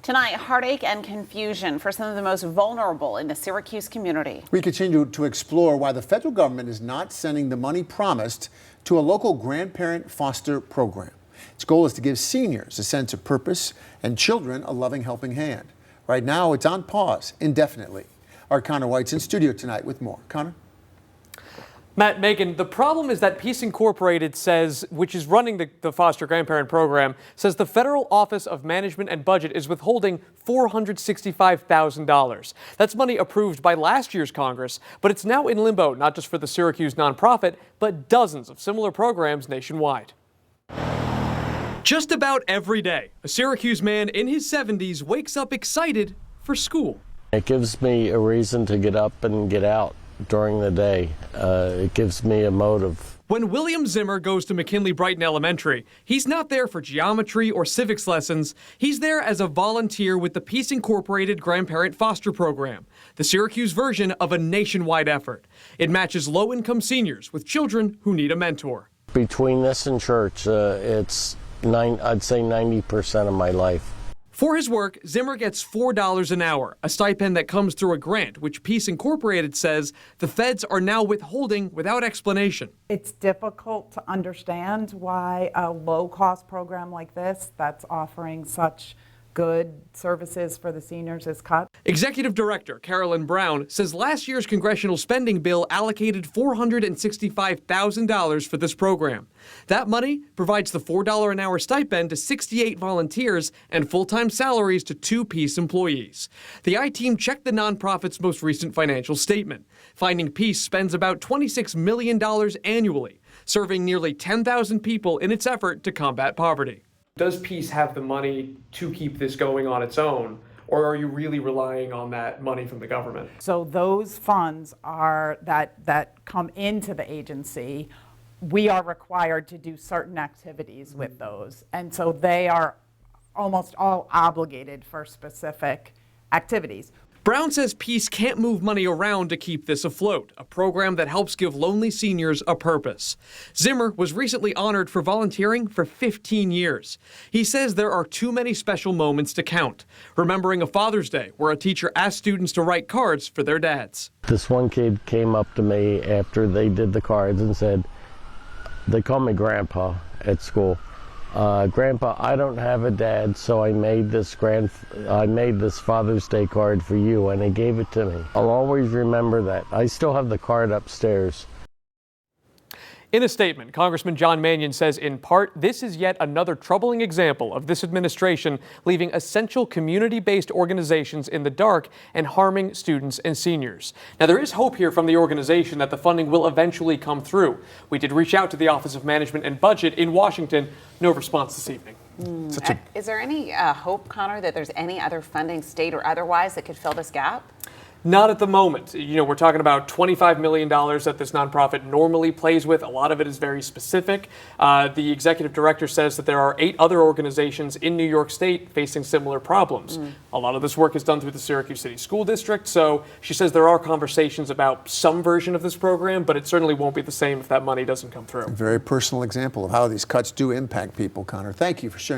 Tonight, heartache and confusion for some of the most vulnerable in the Syracuse community. We continue to explore why the federal government is not sending the money promised to a local grandparent foster program. Its goal is to give seniors a sense of purpose and children a loving helping hand. Right now, it's on pause indefinitely. Our Connor White's in studio tonight with more. Connor? Matt, Megan, the problem is that Peace Incorporated says, which is running the foster grandparent program, says the Federal Office of Management and Budget is withholding $465,000. That's money approved by last year's Congress, but it's now in limbo, not just for the Syracuse nonprofit, but dozens of similar programs nationwide. Just about every day, a Syracuse man in his 70s wakes up excited for school. It gives me a reason to get up and get out during the day. It gives me a motive. When William Zimmer goes to McKinley Brighton Elementary, he's not there for geometry or civics lessons. He's there as a volunteer with the Peace Incorporated Grandparent Foster Program, the Syracuse version of a nationwide effort. It matches low-income seniors with children who need a mentor. Between this and church, I'd say 90% of my life. For his work, Zimmer gets $4 an hour, a stipend that comes through a grant, which Peace Incorporated says the feds are now withholding without explanation. It's difficult to understand why a low-cost program like this that's offering such good services for the seniors is cut. Executive Director Carolyn Brown says last year's congressional spending bill allocated $465,000 for this program. That money provides the $4 an hour stipend to 68 volunteers and full-time salaries to 2 Peace employees. The I-Team checked the nonprofit's most recent financial statement, finding Peace spends about $26 million annually, serving nearly 10,000 people in its effort to combat poverty. Does Peace have the money to keep this going on its own, or are you really relying on that money from the government? So those funds that come into the agency, we are required to do certain activities with those. And so they are almost all obligated for specific activities. Brown says Peace can't move money around to keep this afloat, a program that helps give lonely seniors a purpose. Zimmer was recently honored for volunteering for 15 years. He says there are too many special moments to count, remembering a Father's Day where a teacher asked students to write cards for their dads. This one kid came up to me after they did the cards and said, they call me Grandpa at school. Grandpa, I don't have a dad, so I made this Father's Day card for you, and he gave it to me. I'll always remember that. I still have the card upstairs. In a statement, Congressman John Mannion says, in part, this is yet another troubling example of this administration leaving essential community-based organizations in the dark and harming students and seniors. Now, there is hope here from the organization that the funding will eventually come through. We did reach out to the Office of Management and Budget in Washington. No response this evening. Is there any hope, Connor, that there's any other funding, state or otherwise, that could fill this gap? Not at the moment. You know, we're talking about $25 million that this nonprofit normally plays with. A lot of it is very specific. The executive director says that there are 8 other organizations in New York State facing similar problems. A lot of this work is done through the Syracuse City School District, so she says there are conversations about some version of this program, but it certainly won't be the same if that money doesn't come through. A very personal example of how these cuts do impact people, Connor. Thank you for sharing that.